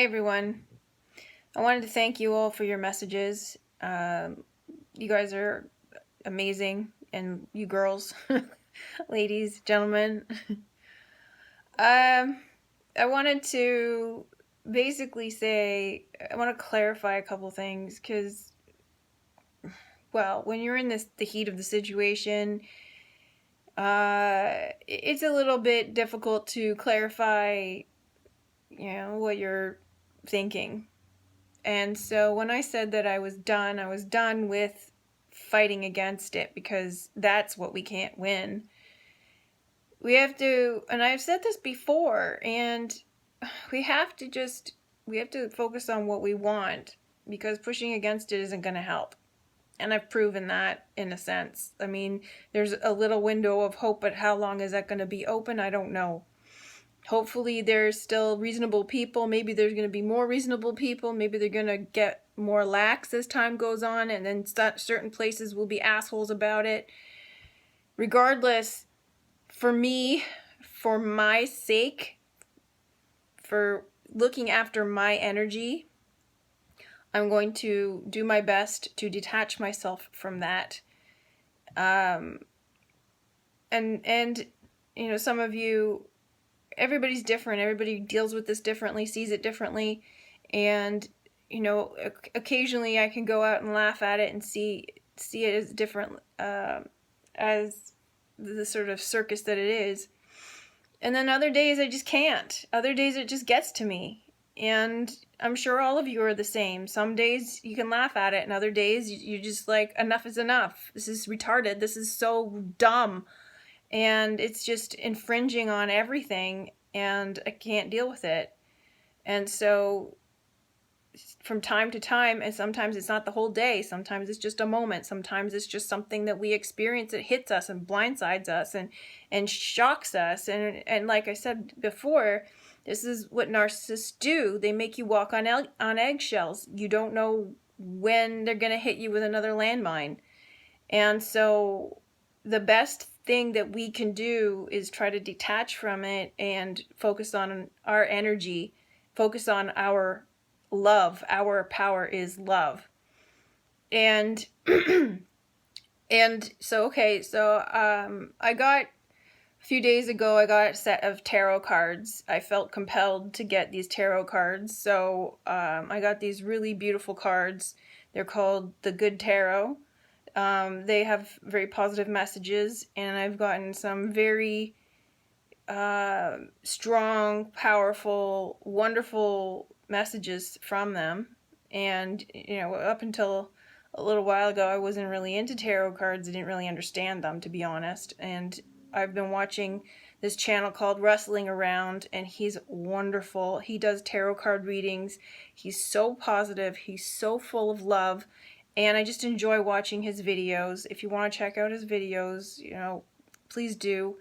Hi everyone. I wanted to thank you all for your messages. You guys are amazing, and you girls, ladies, gentlemen. I wanted to basically say, I want to clarify a couple things, because, well, when you're in the heat of the situation, it's a little bit difficult to clarify, what you're thinking. And so when I said that I was done with fighting against it, because that's what we can't win. We have to, and I've said this before, and we have to focus on what we want, because pushing against it isn't going to help. And I've proven that in a sense. I mean, there's a little window of hope, but how long is that going to be open? I don't know. Hopefully there's still reasonable people. Maybe there's going to be more reasonable people. Maybe they're going to get more lax as time goes on, and then certain places will be assholes about it. Regardless, for me, for my sake, for looking after my energy, I'm going to do my best to detach myself from that. And some of you, everybody's different. Everybody deals with this differently, sees it differently. And, occasionally I can go out and laugh at it and see it as different, as the sort of circus that it is. And then other days I just can't. Other days it just gets to me. And I'm sure all of you are the same. Some days you can laugh at it, and other days you're just like, enough is enough. This is retarded. This is so dumb. And it's just infringing on everything, and I can't deal with it. And so from time to time, and sometimes it's not the whole day, sometimes it's just a moment, sometimes it's just something that we experience that hits us and blindsides us and shocks us. And like I said before, this is what narcissists do. They make you walk on eggshells. You don't know when they're going to hit you with another landmine. And so the best thing that we can do is try to detach from it and focus on our energy, focus on our love. Our power is love. And so I got, a few days ago, I got a set of tarot cards. I felt compelled to get these tarot cards. So I got these really beautiful cards. They're called the Good Tarot. They have very positive messages, and I've gotten some very strong, powerful, wonderful messages from them. And, up until a little while ago, I wasn't really into tarot cards. I didn't really understand them, to be honest. And I've been watching this channel called Russellingaround, and he's wonderful. He does tarot card readings. He's so positive. He's so full of love. And I just enjoy watching his videos. If you want to check out his videos, please do.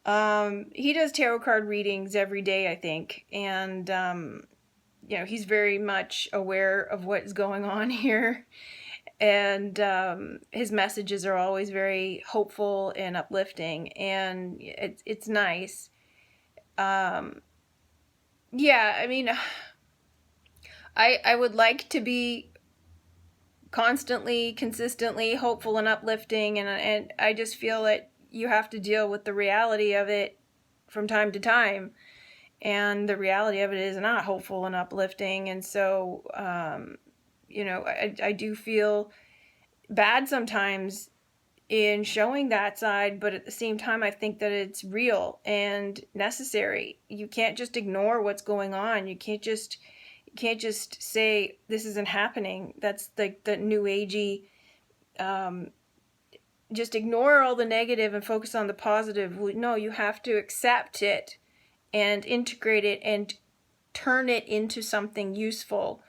He does tarot card readings every day, I think. And, he's very much aware of what's going on here. And his messages are always very hopeful and uplifting. And it's nice. I mean, I would like to be constantly, consistently hopeful and uplifting, and I just feel that you have to deal with the reality of it from time to time, and the reality of it is not hopeful and uplifting. And so I do feel bad sometimes in showing that side, but at the same time I think that it's real and necessary. You can't just ignore what's going on. You can't just say this isn't happening. That's like the new agey, just ignore all the negative and focus on the positive. No, you have to accept it and integrate it and turn it into something useful.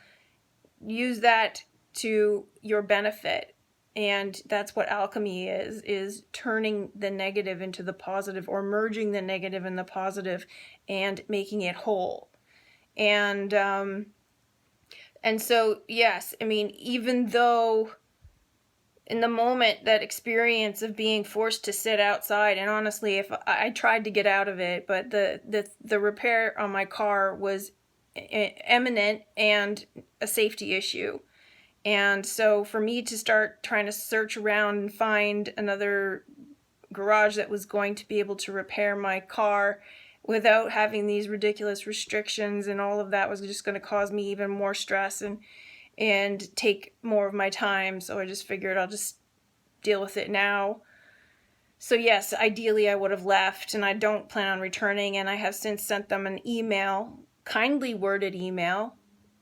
Use that to your benefit. And that's what alchemy is turning the negative into the positive, or merging the negative and the positive and making it whole. And so, yes, I mean, even though in the moment, that experience of being forced to sit outside, and honestly, if I tried to get out of it, but the repair on my car was imminent and a safety issue. And so for me to start trying to search around and find another garage that was going to be able to repair my car without having these ridiculous restrictions and all of that was just going to cause me even more stress and take more of my time. So I just figured I'll just deal with it now. So yes, ideally I would have left, and I don't plan on returning, and I have since sent them an email, kindly worded email,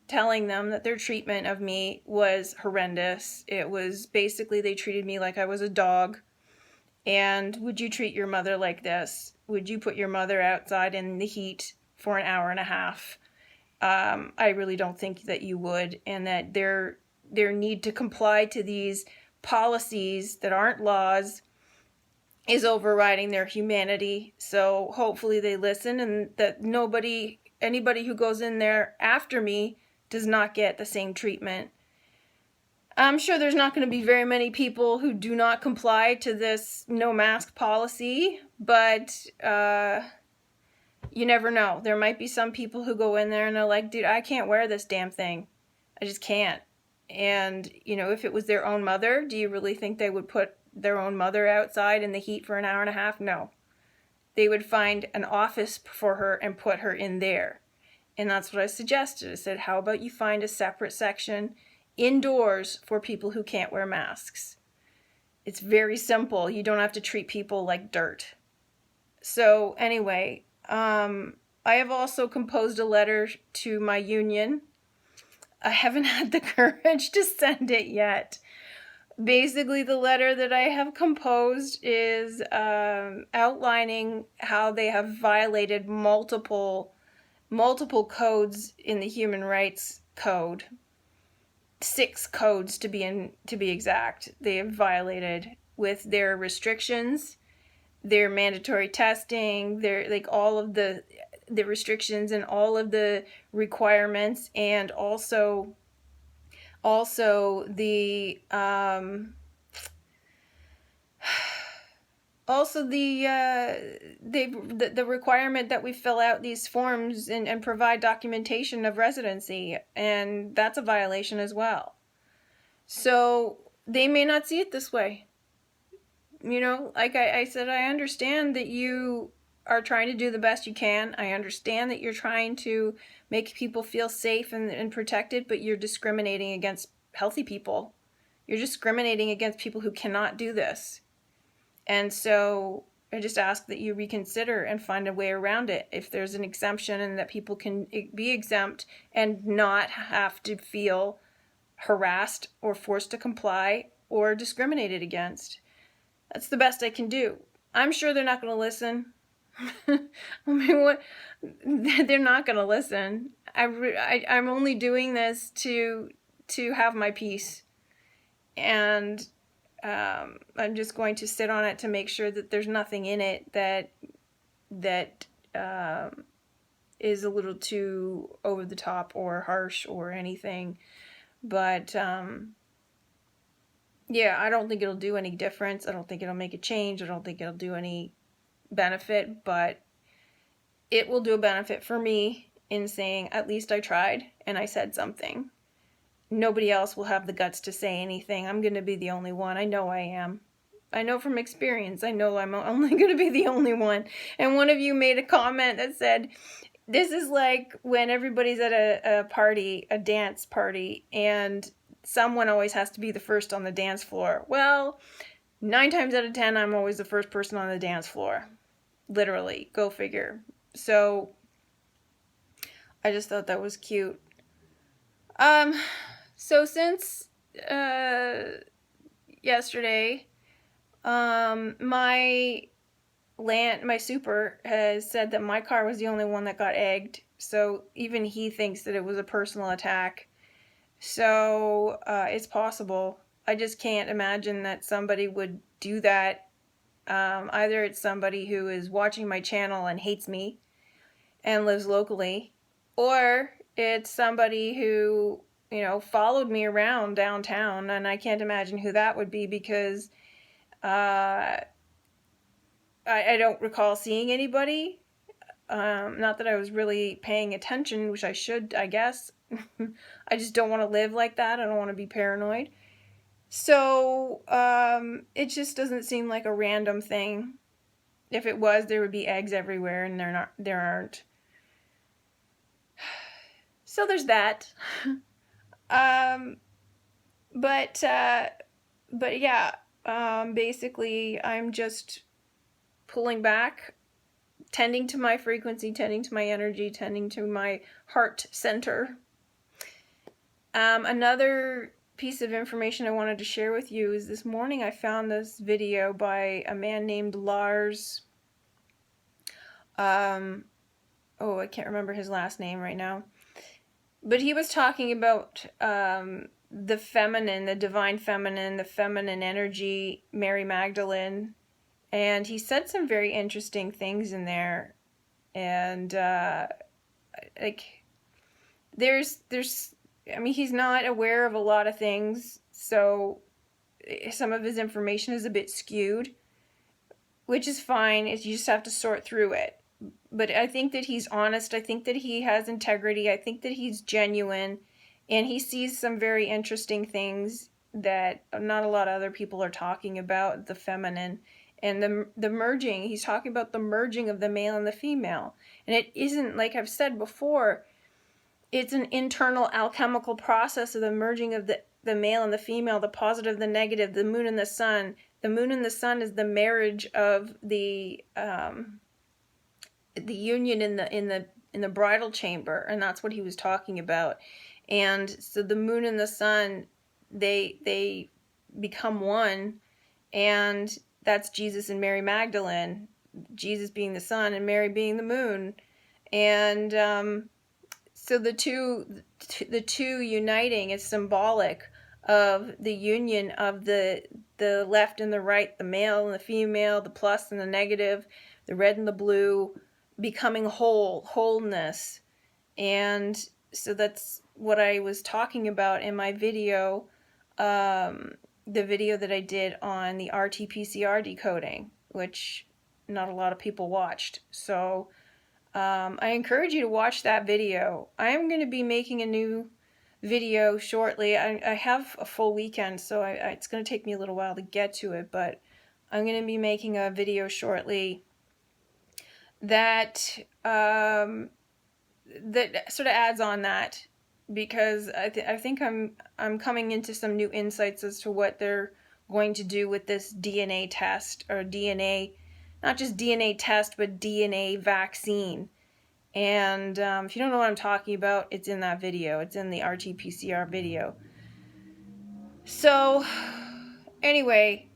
telling them that their treatment of me was horrendous. It was basically they treated me like I was a dog. And would you treat your mother like this? Would you put your mother outside in the heat for an hour and a half? I really don't think that you would, and that their need to comply to these policies that aren't laws is overriding their humanity. So hopefully they listen, and that anybody who goes in there after me does not get the same treatment. I'm sure there's not going to be very many people who do not comply to this no mask policy, but you never know. There might be some people who go in there and they're like, dude, I can't wear this damn thing. I just can't. And, if it was their own mother, do you really think they would put their own mother outside in the heat for an hour and a half? No. They would find an office for her and put her in there. And that's what I suggested. I said, how about you find a separate section indoors for people who can't wear masks? It's very simple. You don't have to treat people like dirt. So anyway, I have also composed a letter to my union. I haven't had the courage to send it yet. Basically, the letter that I have composed is outlining how they have violated multiple codes in the Human Rights Code. 6 codes to be exact. They have violated with their restrictions, their mandatory testing, their all of the restrictions and all of the requirements, and also the the requirement that we fill out these forms and provide documentation of residency, and that's a violation as well. So they may not see it this way. Like I said, I understand that you are trying to do the best you can. I understand that you're trying to make people feel safe and protected, but you're discriminating against healthy people. You're discriminating against people who cannot do this. And so I just ask that you reconsider and find a way around it. If there's an exemption, and that people can be exempt and not have to feel harassed or forced to comply or discriminated against. That's the best I can do. I'm sure they're not going to listen. I mean, they're not going to listen. I'm only doing this to have my peace. And I'm just going to sit on it to make sure that there's nothing in it that is a little too over the top or harsh or anything. But yeah, I don't think it'll do any difference. I don't think it'll make a change. I don't think it'll do any benefit, but it will do a benefit for me in saying, at least I tried and I said something. Nobody else will have the guts to say anything. I'm going to be the only one. I know I am. I know from experience. I know I'm only going to be the only one. And one of you made a comment that said, this is like when everybody's at a party, a dance party, and someone always has to be the first on the dance floor. Well, 9 times out of 10, I'm always the first person on the dance floor. Literally. Go figure. So I just thought that was cute. So since yesterday, my super has said that my car was the only one that got egged. So even he thinks that it was a personal attack. So it's possible. I just can't imagine that somebody would do that. Either it's somebody who is watching my channel and hates me and lives locally, or it's somebody who, followed me around downtown, and I can't imagine who that would be because I don't recall seeing anybody Not that I was really paying attention, which I should, I guess. I just don't want to live like that. I don't want to be paranoid. So, it just doesn't seem like a random thing. If it was, there would be eggs everywhere, and there aren't. So there's that. But yeah, basically I'm just pulling back, tending to my frequency, tending to my energy, tending to my heart center. Another piece of information I wanted to share with you is this morning I found this video by a man named Lars. Oh, I can't remember his last name right now. But he was talking about the feminine, the divine feminine, the feminine energy, Mary Magdalene. And he said some very interesting things in there. And, like, I mean, he's not aware of a lot of things, so some of his information is a bit skewed, which is fine. You just have to sort through it. But I think that he's honest. I think that he has integrity. I think that he's genuine. And he sees some very interesting things that not a lot of other people are talking about, the feminine. And the merging. He's talking about the merging of the male and the female. And it isn't, like I've said before, it's an internal alchemical process of the merging of the male and the female, the positive, the negative, the moon and the sun. The moon and the sun is the marriage of the union in the bridal chamber, and that's what he was talking about. And so the moon and the sun, they become one, and that's Jesus and Mary Magdalene, Jesus being the sun and Mary being the moon. And so the two uniting is symbolic of the union of the left and the right, the male and the female, the plus and the negative, the red and the blue, becoming wholeness. And so that's what I was talking about in my video, the video that I did on the RT-PCR decoding, which not a lot of people watched. So I encourage you to watch that video. I'm going to be making a new video shortly. I have a full weekend, so it's going to take me a little while to get to it, but I'm going to be making a video shortly that that sort of adds on that, because I think I'm coming into some new insights as to what they're going to do with this DNA test, or DNA, not just DNA test, but DNA vaccine. And if you don't know what I'm talking about, it's in that video. It's in the RT-PCR video. So anyway,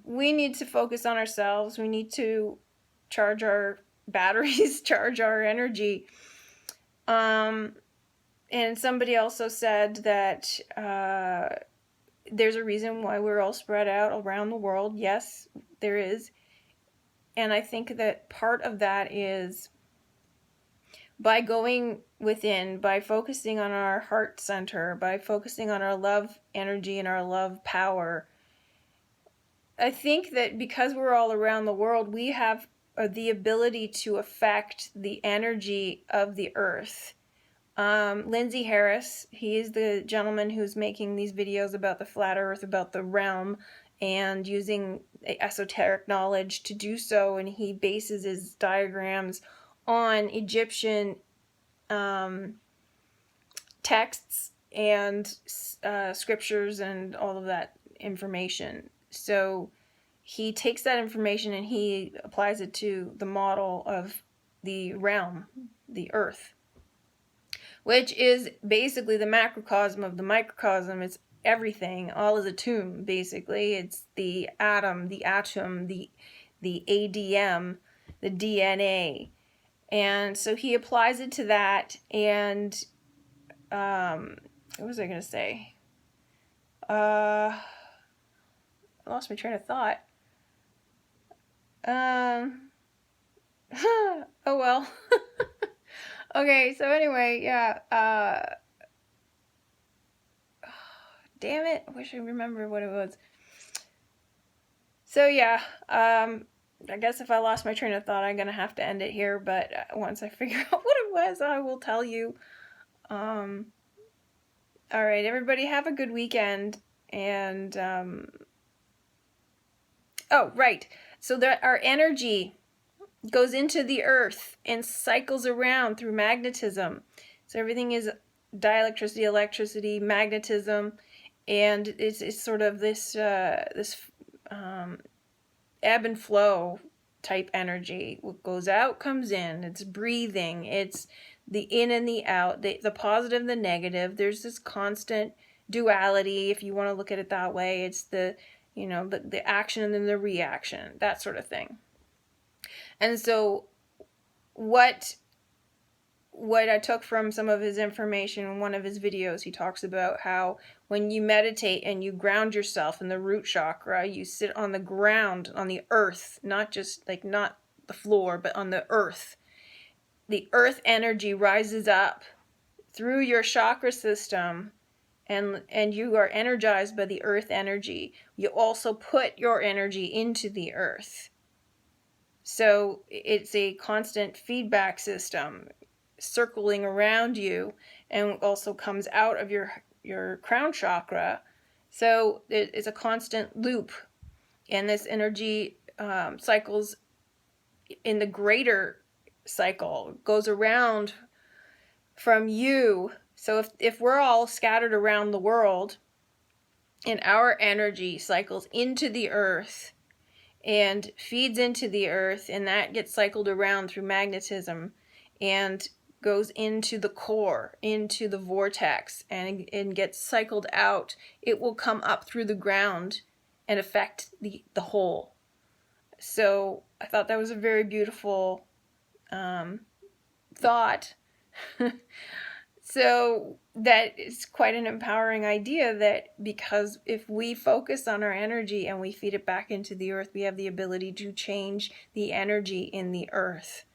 we need to focus on ourselves. We need to charge our batteries, charge our energy. And somebody also said that there's a reason why we're all spread out around the world. Yes, there is. And I think that part of that is by going within, by focusing on our heart center, by focusing on our love energy and our love power. I think that because we're all around the world, we have the ability to affect the energy of the earth. Lindsay Harris, he is the gentleman who's making these videos about the flat earth, about the realm, and using esoteric knowledge to do so, and he bases his diagrams on Egyptian texts and scriptures and all of that information. So he takes that information and he applies it to the model of the realm, the earth, which is basically the macrocosm of the microcosm. It's everything. All is a tomb, basically. It's the atom, the ADM, the DNA. And so he applies it to that, and what was I going to say? I lost my train of thought. Oh well. Okay, so anyway, yeah, damn it, I wish I remembered what it was. So yeah, I guess if I lost my train of thought, I'm going to have to end it here. But once I figure out what it was, I will tell you. All right, everybody, have a good weekend. And, oh, right. So that our energy goes into the earth and cycles around through magnetism. So everything is dielectricity, electricity, magnetism, and it's sort of this ebb and flow type energy. What goes out comes in. It's breathing. It's the in and the out, the positive, the negative. There's this constant duality, if you want to look at it that way. It's the action and then the reaction, that sort of thing. And so what I took from some of his information in one of his videos, he talks about how when you meditate and you ground yourself in the root chakra, you sit on the ground, on the earth, not the floor, but on the earth. The earth energy rises up through your chakra system, and you are energized by the earth energy. You also put your energy into the earth. So it's a constant feedback system circling around you, and also comes out of your crown chakra. So it's a constant loop, and this energy cycles in the greater cycle, goes around from you. So if we're all scattered around the world, and our energy cycles into the earth and feeds into the earth, and that gets cycled around through magnetism and goes into the core, into the vortex, and gets cycled out, it will come up through the ground and affect the whole. So I thought that was a very beautiful thought. So that is quite an empowering idea, that because if we focus on our energy and we feed it back into the earth, we have the ability to change the energy in the earth.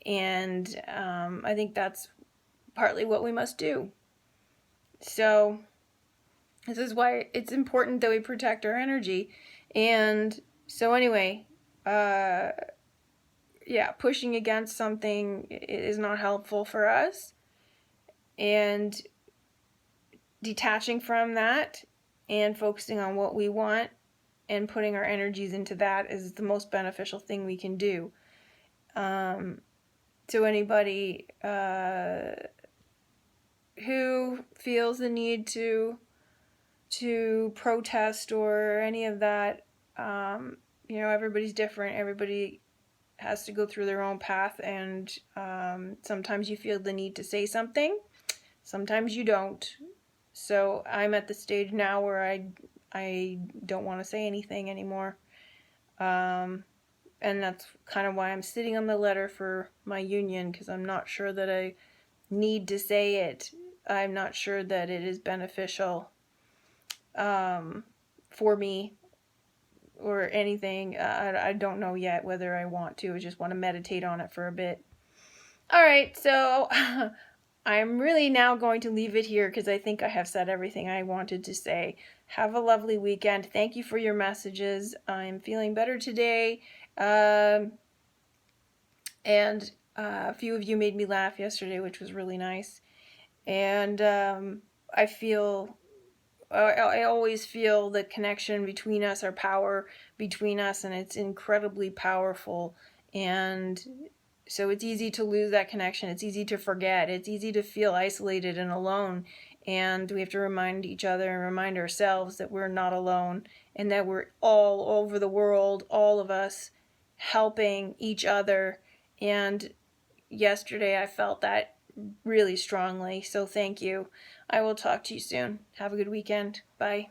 And I think that's partly what we must do. So this is why it's important that we protect our energy. And so anyway, pushing against something is not helpful for us. And detaching from that and focusing on what we want and putting our energies into that is the most beneficial thing we can do. To anybody who feels the need to protest or any of that, everybody's different. Everybody has to go through their own path, and sometimes you feel the need to say something, sometimes you don't. So I'm at the stage now where I don't want to say anything anymore. And that's kind of why I'm sitting on the letter for my union, because I'm not sure that I need to say it. I'm not sure that it is beneficial for me or anything. I don't know yet whether I want to. I just want to meditate on it for a bit. All right, so I'm really now going to leave it here because I think I have said everything I wanted to say. Have a lovely weekend. Thank you for your messages. I'm feeling better today. And a few of you made me laugh yesterday, which was really nice. And I always feel the connection between us, our power between us, and it's incredibly powerful. And so it's easy to lose that connection. It's easy to forget. It's easy to feel isolated and alone. And we have to remind each other and remind ourselves that we're not alone, and that we're all over the world, all of us, helping each other. And yesterday I felt that really strongly. So thank you. I will talk to you soon. Have a good weekend. Bye.